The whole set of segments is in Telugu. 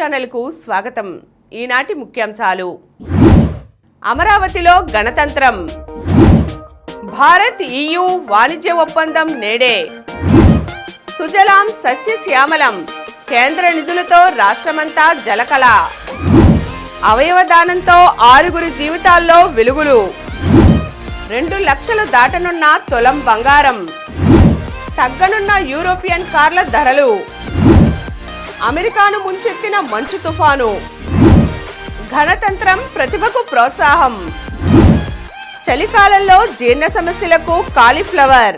ఛానల్కు స్వాగతం. ఈనాటి ముఖ్యాంశాలు. అమరావతిలో గణతంత్రం. భారత్ EU వాణిజ్య ఒప్పందం నేడే. సుజలాం సస్యశ్యామలం. కేంద్ర నిధులతో రాష్ట్రమంతా జలకళ. అవయవదానంతో 6 జీవితాల్లో వెలుగులు. 2 లక్షలు దాటనున్న తులం బంగారం. తగ్గనున్న యూరోపియన్ కార్ల ధరలు. అమెరికాను ముంచెత్తిన మంచు తుఫాను. గణతంత్రం ప్రతిభకు ప్రోత్సాహం. చలికాలంలో జీర్ణ సమస్యలకు కాలీఫ్లవర్.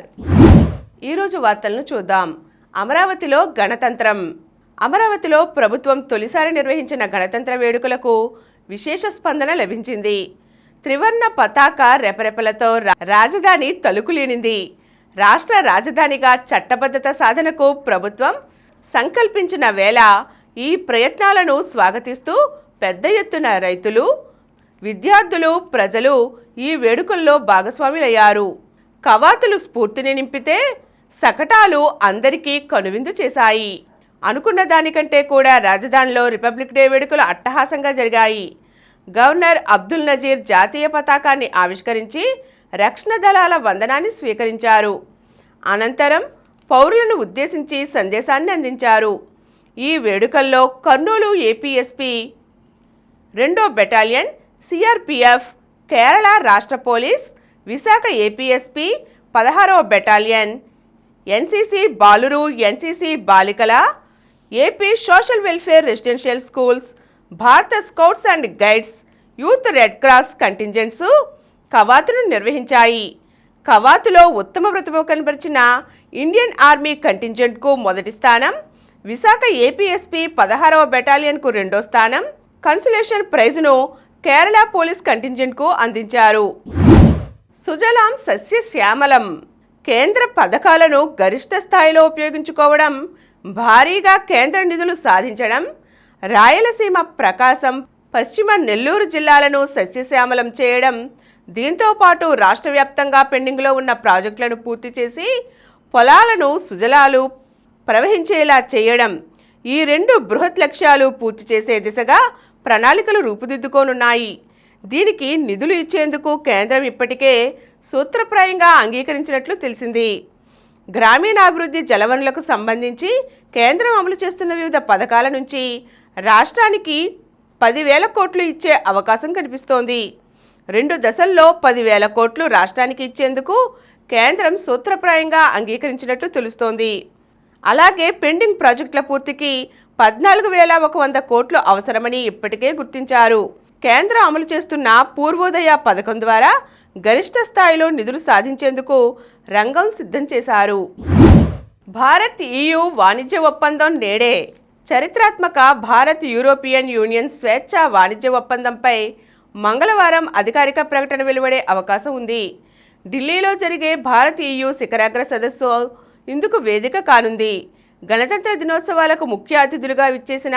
ఈరోజు వార్తలను చూద్దాం. అమరావతిలో గణతంత్రం. అమరావతిలో ప్రభుత్వం తొలిసారి నిర్వహించిన గణతంత్ర వేడుకలకు విశేష స్పందన లభించింది. త్రివర్ణ పతాక రెపరెపలతో రాజధాని తలుకులేనింది. రాష్ట్ర రాజధానిగా చట్టబద్ధత సాధనకు ప్రభుత్వం సంకల్పించిన వేళ ఈ ప్రయత్నాలను స్వాగతిస్తూ పెద్ద ఎత్తున రైతులు, విద్యార్థులు, ప్రజలు ఈ వేడుకల్లో భాగస్వాములయ్యారు. కవాతులు స్ఫూర్తిని నింపితే శకటాలు అందరికీ కనువిందు చేశాయి. అనుకున్న దానికంటే కూడా రాజధానిలో రిపబ్లిక్ డే వేడుకలు అట్టహాసంగా జరిగాయి. గవర్నర్ అబ్దుల్ నజీర్ జాతీయ పతాకాన్ని ఆవిష్కరించి రక్షణ దళాల వందనాన్ని స్వీకరించారు. అనంతరం పౌరులను ఉద్దేశించి సందేశాన్ని అందించారు. ఈ వేడుకల్లో కర్నూలు ఏపీఎస్పీ 2వ బెటాలియన్, సిఆర్పిఎఫ్, కేరళ రాష్ట్ర పోలీస్, విశాఖ ఏపీఎస్పీ 16వ బెటాలియన్, ఎన్సీసీ బాలురు, ఎన్సీసీ బాలికల, AP social welfare residential schools, Bharat scouts and guides, youth Red Cross contingents కవాతును నిర్వహించాయి. కవాతులో ఉత్తమ ప్రతిభ కనబరిచిన ఇండియన్ ఆర్మీ కంటింజెంట్కు మొదటి స్థానం, విశాఖ ఏపీఎస్పీ 16వ బెటాలియన్కు 2వ స్థానం, కన్సులేషన్ ప్రైజును కేరళ పోలీస్ కంటింజెంట్కు అందించారు. సుజలాం సస్యశ్యామలం. కేంద్ర పథకాలను గరిష్ట స్థాయిలో ఉపయోగించుకోవడం, భారీగా కేంద్ర నిధులు సాధించడం, రాయలసీమ, ప్రకాశం, పశ్చిమ నెల్లూరు జిల్లాలను సస్యశ్యామలం చేయడం, దీంతో పాటు రాష్ట్ర వ్యాప్తంగా పెండింగ్లో ఉన్న ప్రాజెక్టులను పూర్తి చేసి పొలాలను సుజలాలు ప్రవహించేలా చేయడం, ఈ 2 బృహత్ లక్ష్యాలు పూర్తి చేసే దిశగా ప్రణాళికలు రూపుదిద్దుకోనున్నాయి. దీనికి నిధులు ఇచ్చేందుకు కేంద్రం ఇప్పటికే సూత్రప్రాయంగా అంగీకరించినట్లు తెలిసింది. గ్రామీణాభివృద్ధి, జలవనరులకు సంబంధించి కేంద్రం అమలు చేస్తున్న వివిధ పథకాల నుంచి రాష్ట్రానికి 10,000 కోట్లు ఇచ్చే అవకాశం కనిపిస్తోంది. 2 దశల్లో 10,000 కోట్లు రాష్ట్రానికి ఇచ్చేందుకు కేంద్రం సూత్రప్రాయంగా అంగీకరించినట్లు తెలుస్తోంది. అలాగే పెండింగ్ ప్రాజెక్టుల పూర్తికి 14,100 కోట్లు అవసరమని ఇప్పటికే గుర్తించారు. కేంద్రం అమలు చేస్తున్న పూర్వోదయ పథకం ద్వారా గరిష్ట స్థాయిలో నిధులు సాధించేందుకు రంగం సిద్ధం చేశారు. భారత్ EU వాణిజ్య ఒప్పందం నేడే. చరిత్రాత్మక భారత్ యూరోపియన్ యూనియన్ స్వేచ్ఛా వాణిజ్య ఒప్పందంపై మంగళవారం అధికారిక ప్రకటన వెలువడే అవకాశం ఉంది. ఢిల్లీలో జరిగే భారత్ EU శిఖరాగ్ర సదస్సు ఇందుకు వేదిక కానుంది. గణతంత్ర దినోత్సవాలకు ముఖ్య అతిథులుగా విచ్చేసిన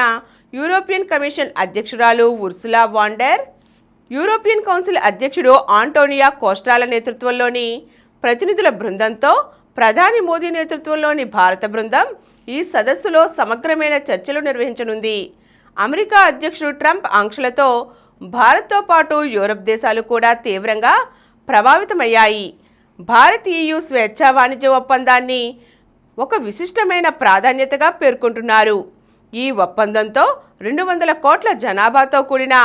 యూరోపియన్ కమిషన్ అధ్యక్షురాలు Ursula van der, European council అధ్యక్షుడు ఆంటోనియో కోస్టాల నేతృత్వంలోని ప్రతినిధుల బృందంతో ప్రధాని మోదీ నేతృత్వంలోని భారత బృందం ఈ సదస్సులో సమగ్రమైన చర్చలు నిర్వహించనుంది. అమెరికా అధ్యక్షుడు ట్రంప్ ఆంక్షలతో భారత్తో పాటు యూరప్ దేశాలు కూడా తీవ్రంగా ప్రభావితమయ్యాయి. భారత్ EU స్వేచ్ఛా వాణిజ్య ఒప్పందాన్ని ఒక విశిష్టమైన ప్రాధాన్యతగా పేర్కొంటున్నారు. ఈ ఒప్పందంతో 200 కోట్ల జనాభాతో కూడిన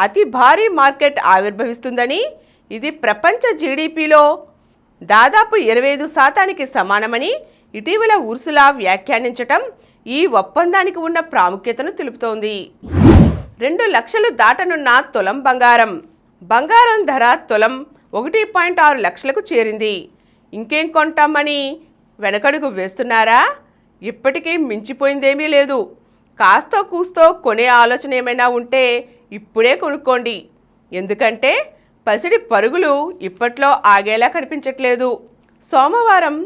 అతి భారీ మార్కెట్ ఆవిర్భవిస్తుందని, ఇది ప్రపంచ జీడీపీలో దాదాపు 25% సమానమని ఇటీవల ఉర్సులా వ్యాఖ్యానించటం ఈ ఒప్పందానికి ఉన్న ప్రాముఖ్యతను తెలుపుతోంది. 2 లక్షలు దాటనున్న తులం బంగారం. బంగారం ధర తులం 1.6 లక్షలకు చేరింది. ఇంకేం కొంటామని వెనకడుగు వేస్తున్నారా? ఇప్పటికీ మించిపోయిందేమీ లేదు. కాస్తో కూస్తో కొనే ఆలోచన ఏమైనా ఉంటే ఇప్పుడే కొనుక్కోండి. ఎందుకంటే పసిడి పరుగులు ఇప్పట్లో ఆగేలా కనిపించట్లేదు. సోమవారం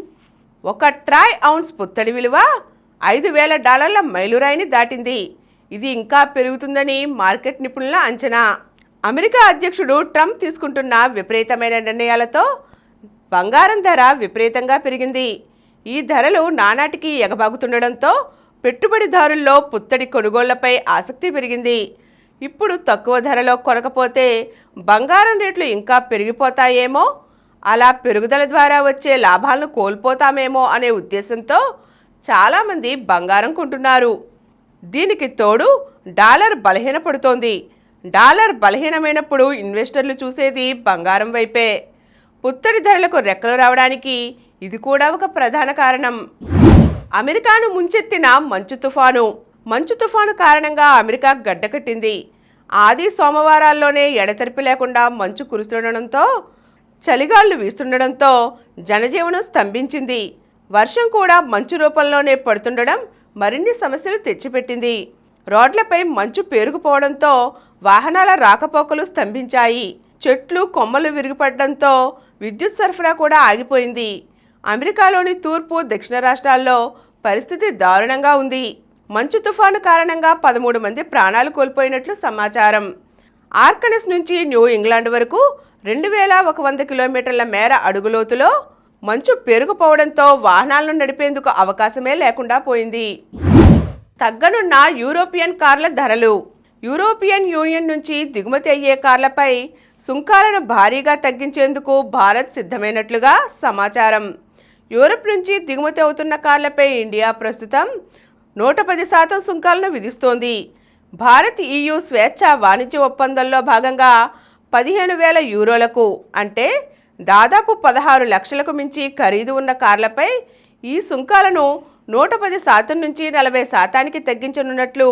1 ట్రాయ్ ఔన్స్ పుత్తడి విలువ $5,000 మైలురాయిని దాటింది. ఇది ఇంకా పెరుగుతుందని మార్కెట్ నిపుణుల అంచనా. అమెరికా అధ్యక్షుడు ట్రంప్ తీసుకుంటున్న విపరీతమైన నిర్ణయాలతో బంగారం ధర విపరీతంగా పెరిగింది. ఈ ధరలు నానాటికి ఎగబాగుతుండడంతో పెట్టుబడిదారుల్లో పుత్తడి కొనుగోళ్లపై ఆసక్తి పెరిగింది. ఇప్పుడు తక్కువ ధరలో కొనకపోతే బంగారం రేట్లు ఇంకా పెరిగిపోతాయేమో, అలా పెరుగుదల ద్వారా వచ్చే లాభాలను కోల్పోతామేమో అనే ఉద్దేశంతో చాలామంది బంగారం కొంటున్నారు. దీనికి తోడు డాలర్ బలహీనపడుతోంది. డాలర్ బలహీనమైనప్పుడు ఇన్వెస్టర్లు చూసేది బంగారం వైపే. పుత్తడి ధరలకు రెక్కలు రావడానికి ఇది కూడా ఒక ప్రధాన కారణం. అమెరికాను ముంచెత్తిన మంచు తుఫాను కారణంగా అమెరికా గడ్డకట్టింది. ఆది సోమవారాల్లోనే ఎడతెరిపి లేకుండా మంచు కురుస్తుండడంతో, చలిగాళ్లు వీస్తుండడంతో జనజీవనం స్తంభించింది. వర్షం కూడా మంచు రూపంలోనే పడుతుండడం మరిన్ని సమస్యలు తెచ్చిపెట్టింది. రోడ్లపై మంచు పేరుకుపోవడంతో వాహనాల రాకపోకలు స్తంభించాయి. చెట్లు కొమ్మలు విరిగిపడడంతో విద్యుత్ సరఫరా కూడా ఆగిపోయింది. అమెరికాలోని తూర్పు దక్షిణ రాష్ట్రాల్లో పరిస్థితి దారుణంగా ఉంది. మంచు తుఫాను కారణంగా 13 మంది ప్రాణాలు కోల్పోయినట్లు సమాచారం. ఆర్కనెస్ నుంచి న్యూ ఇంగ్లాండ్ వరకు 2100 కిలోమీటర్ల మేర అడుగులోతులో మంచు పేరుకుపోవడంతో వాహనాలను నడిపేందుకు అవకాశమే లేకుండా పోయింది. తగ్గనున్న యూరోపియన్ కార్ల ధరలు. యూరోపియన్ యూనియన్ నుంచి దిగుమతి అయ్యే కార్లపై సుంకాలను భారీగా తగ్గించేందుకు భారత్ సిద్ధమైనట్లుగా సమాచారం. యూరప్ నుంచి దిగుమతి అవుతున్న కార్లపై ఇండియా ప్రస్తుతం 110% సుంకాలను విధిస్తోంది. భారత్ EU స్వేచ్ఛ వాణిజ్య ఒప్పందంలో భాగంగా 15,000 యూరోలకు అంటే దాదాపు 16 లక్షలకు మించి ఖరీదు ఉన్న కార్లపై ఈ సుంకాలను 110% నుంచి 40%కి తగ్గించనున్నట్లు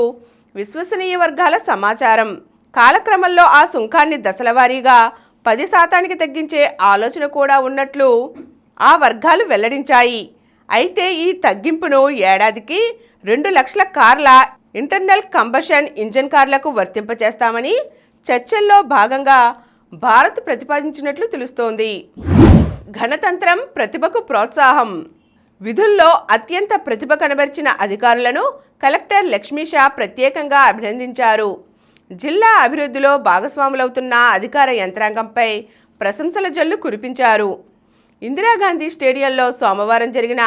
విశ్వసనీయ వర్గాల సమాచారం. కాలక్రమంలో ఆ సుంకాన్ని దశలవారీగా 10%కి తగ్గించే ఆలోచన కూడా ఉన్నట్లు ఆ వర్గాలు వెల్లడించాయి. అయితే ఈ తగ్గింపును ఏడాదికి 2 లక్షల కార్ల ఇంటర్నల్ కంబషన్ ఇంజన్ కార్లకు వర్తింపచేస్తామని చర్చల్లో భాగంగా భారత్ ప్రతిపాదించినట్లు తెలుస్తోంది. గణతంత్రం ప్రతిభకు ప్రోత్సాహం. విధుల్లో అత్యంత ప్రతిభ కనబరిచిన అధికారులను కలెక్టర్ లక్ష్మీషా ప్రత్యేకంగా అభినందించారు. జిల్లా అభివృద్ధిలో భాగస్వాములవుతున్న అధికార యంత్రాంగంపై ప్రశంసల జల్లు కురిపించారు. ఇందిరాగాంధీ స్టేడియంలో సోమవారం జరిగిన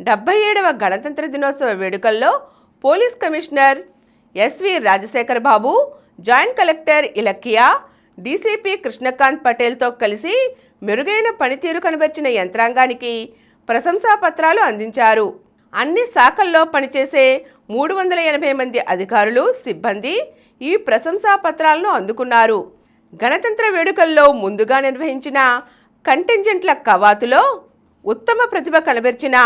77వ గణతంత్ర దినోత్సవ వేడుకల్లో పోలీస్ కమిషనర్ ఎస్వి రాజశేఖర్ బాబు, joint collector Ilakkiya, DCP Krishnakanth పటేల్తో కలిసి మెరుగైన పనితీరు కనబర్చిన యంత్రాంగానికి ప్రశంసా పత్రాలు అందించారు. అన్ని శాఖల్లో పనిచేసే 380 మంది అధికారులు, సిబ్బంది ఈ ప్రశంసా పత్రాలను అందుకున్నారు. గణతంత్ర వేడుకల్లో ముందుగా నిర్వహించిన కంటింజెంట్ల కవాతులో ఉత్తమ ప్రతిభ కనబర్చిన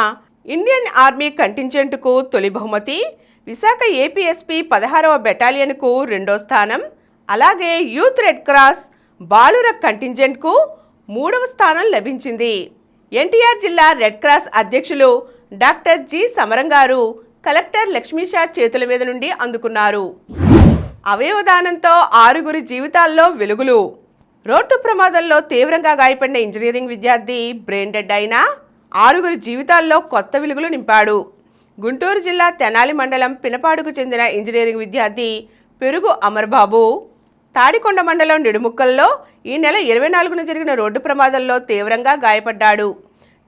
ఇండియన్ ఆర్మీ కంటింజెంట్కు తొలి బహుమతి, విశాఖ ఏపీఎస్పీ 16వ బెటాలియన్కు 2వ స్థానం, అలాగే యూత్ రెడ్ క్రాస్ బాలుర కంటింజెంట్కు 3వ స్థానం లభించింది. ఎన్టీఆర్ జిల్లా రెడ్ క్రాస్ అధ్యక్షులు డాక్టర్ జి సమరం గారు కలెక్టర్ లక్ష్మీషా చేతుల మీద నుండి అందుకున్నారు. అవయవదానంతో 6 జీవితాల్లో వెలుగులు. రోడ్డు ప్రమాదంలో తీవ్రంగా గాయపడిన ఇంజనీరింగ్ విద్యార్థి బ్రెయిన్ డెడ్ అయినా 6 జీవితాల్లో కొత్త వెలుగులు నింపాడు. గుంటూరు జిల్లా తెనాలి మండలం పినపాడుకు చెందిన ఇంజనీరింగ్ విద్యార్థి పెరుగు అమర్బాబు తాడికొండ మండలం నిడుముక్కల్లో ఈ నెల 24న జరిగిన రోడ్డు ప్రమాదంలో తీవ్రంగా గాయపడ్డాడు.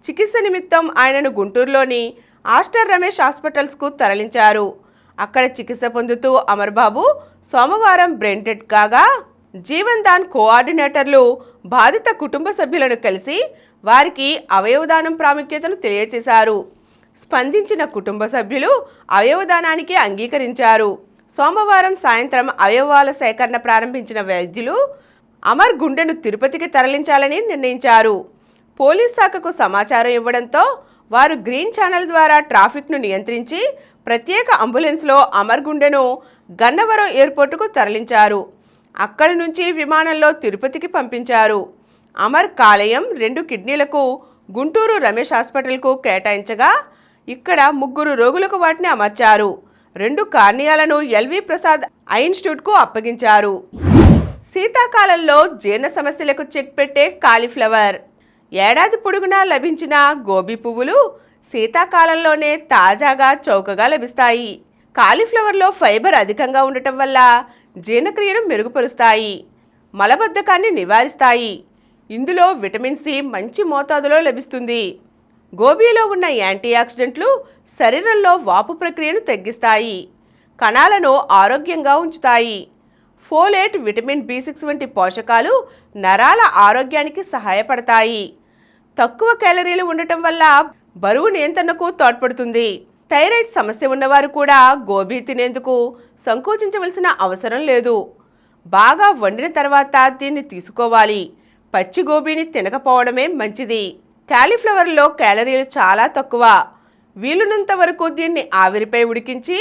చికిత్స నిమిత్తం ఆయనను గుంటూరులోని ఆస్టర్ రమేష్ హాస్పిటల్స్కు తరలించారు. అక్కడ చికిత్స పొందుతూ అమర్బాబు సోమవారం బ్రెయిన్ డెడ్ కాగా జీవన్ దాన్ కోఆర్డినేటర్లు బాధిత కుటుంబ సభ్యులను కలిసి వారికి అవయవదానం ప్రాముఖ్యతను తెలియజేశారు. స్పందించిన కుటుంబ సభ్యులు అవయవదానానికి అంగీకరించారు. సోమవారం సాయంత్రం అవయవాల సేకరణ ప్రారంభించిన వైద్యులు అమర్ గుండెను తిరుపతికి తరలించాలని నిర్ణయించారు. పోలీస్ శాఖకు సమాచారం ఇవ్వడంతో వారు గ్రీన్ ఛానల్ ద్వారా ట్రాఫిక్ను నియంత్రించి ప్రత్యేక అంబులెన్స్లో అమర్ గుండెను గన్నవరం ఎయిర్పోర్టుకు తరలించారు. అక్కడి నుంచి విమానంలో తిరుపతికి పంపించారు. అమర్ కాలేయం 2 కిడ్నీలకు గుంటూరు రమేష్ హాస్పిటల్కు కేటాయించగా ఇక్కడ 3 రోగులకు వాటిని అమర్చారు. 2 కార్నియాలను ఎల్వి ప్రసాద్ ఐ ఇన్స్టిట్యూట్కు అప్పగించారు. శీతాకాలంలో జీర్ణ సమస్యలకు చెక్ పెట్టే కాలీఫ్లవర్. ఏడాది పొడుగునా లభించిన గోబీ పువ్వులు శీతాకాలంలోనే తాజాగా చౌకగా లభిస్తాయి. కాలీఫ్లవర్లో ఫైబర్ అధికంగా ఉండటం వల్ల జీర్ణక్రియను మెరుగుపరుస్తాయి, మలబద్ధకాన్ని నివారిస్తాయి. ఇందులో విటమిన్ సి మంచి మోతాదులో లభిస్తుంది. గోబీలో ఉన్న యాంటీ ఆక్సిడెంట్లు శరీరంలో వాపు ప్రక్రియను తగ్గిస్తాయి, కణాలను ఆరోగ్యంగా ఉంచుతాయి. ఫోలేట్, విటమిన్ B6 వంటి పోషకాలు నరాల ఆరోగ్యానికి సహాయపడతాయి. తక్కువ క్యాలరీలు ఉండటం వల్ల బరువు నియంత్రణకు తోడ్పడుతుంది. థైరాయిడ్ సమస్య ఉన్నవారు కూడా గోబీ తినేందుకు సంకోచించవలసిన అవసరం లేదు. బాగా వండిన తర్వాత దీన్ని తీసుకోవాలి. పచ్చి గోబీని తినకపోవడమే మంచిది. కాలీఫ్లవర్లో క్యాలరీలు చాలా తక్కువ. వీలున్నంత వరకు దీన్ని ఆవిరిపై ఉడికించి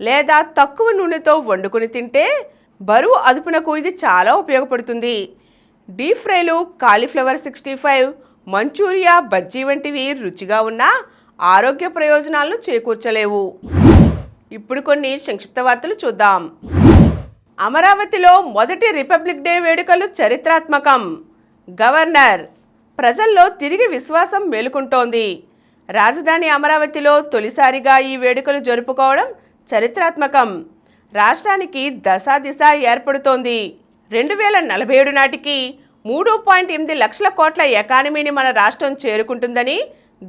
లేదా తక్కువ నూనెతో వండుకొని తింటే బరువు అదుపునకు ఇది చాలా ఉపయోగపడుతుంది. డీప్ ఫ్రైలు, కాలీఫ్లవర్ 65, మంచూరియా, బజ్జీ వంటివి రుచిగా ఉన్న ఆరోగ్య ప్రయోజనాలను చేకూర్చలేవు. ఇప్పుడు కొన్ని సంక్షిప్త వార్తలు చూద్దాం. అమరావతిలో మొదటి రిపబ్లిక్ డే వేడుకలు చరిత్రాత్మకం. గవర్నర్. ప్రజల్లో తిరిగి విశ్వాసం మేలుకుంటోంది. రాజధాని అమరావతిలో తొలిసారిగా ఈ వేడుకలు జరుపుకోవడం చరిత్రాత్మకం. రాష్ట్రానికి దశాదిశ ఏర్పడుతోంది. 2047 నాటికి 3.8 లక్షల కోట్ల ఎకానమీని మన రాష్ట్రం చేరుకుంటుందని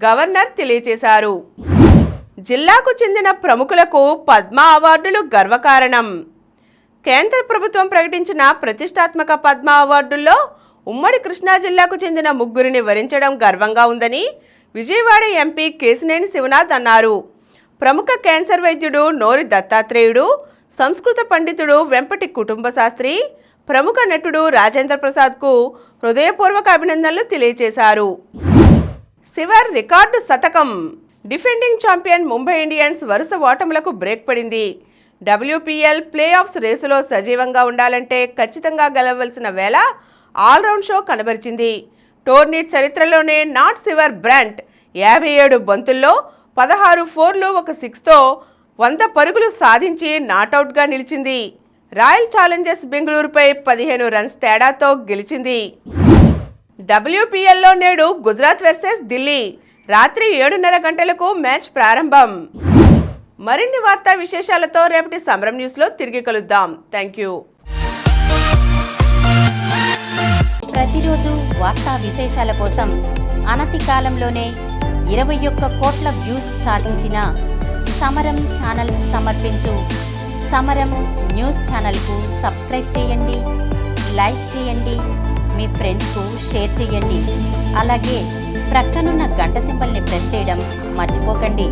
గవర్నర్ తెలియజేశారు. జిల్లాకు చెందిన ప్రముఖులకు పద్మ అవార్డులు గర్వకారణం. కేంద్ర ప్రభుత్వం ప్రకటించిన ప్రతిష్టాత్మక పద్మ అవార్డుల్లో ఉమ్మడి కృష్ణా జిల్లాకు చెందిన 3 వరించడం గర్వంగా ఉందని విజయవాడ ఎంపీ కేశినేని శివనాథ్ అన్నారు. ప్రముఖ క్యాన్సర్ వైద్యుడు నోరి దత్తాత్రేయుడు, సంస్కృత పండితుడు వెంపటి కుటుంబ శాస్త్రి, ప్రముఖ నటుడు రాజేంద్ర ప్రసాద్కు హృదయపూర్వక అభినందనలు తెలియజేశారు. శివర్ రికార్డు శతకం. డిఫెండింగ్ ఛాంపియన్ ముంబై ఇండియన్స్ వరుస ఓటములకు బ్రేక్ పడింది. WPL ప్లే ఆఫ్స్ రేసులో సజీవంగా ఉండాలంటే ఖచ్చితంగా గెలవలసిన వేళ ఆల్రౌండ్ షో కనబరిచింది. టోర్నీ చరిత్రలోనే నాట్ సివర్ బ్రాంట్ 57 బంతుల్లో 16 4లు 1 6తో 100 పరుగులు సాధించి నాటౌట్గా నిలిచింది. రాయల్ ఛాలెంజర్స్ బెంగళూరుపై 15 రన్స్ తేడాతో గెలిచింది. WPLలో నేడు గుజరాత్ వర్సెస్ ఢిల్లీ. రాత్రి 7:30 గంటలకు మ్యాచ్ ప్రారంభం. మరిన్ని వార్తా విశేషాలతో రేపటి సమరం న్యూస్లో తిరిగి కలుద్దాం. Thank you. ప్రతిరోజు వార్తా విశేషాల కోసం అనతి కాలంలోనే 21 కోట్ల వ్యూస్ సాధించిన సమరం ఛానల్ సమర్పించు సమరం న్యూస్ ఛానల్కు సబ్స్క్రైబ్ చేయండి, లైక్ చేయండి, మీ ఫ్రెండ్స్కు షేర్ చేయండి. అలాగే ప్రక్కనున్న గంట సింబల్ని ప్రెస్ చేయడం మర్చిపోకండి.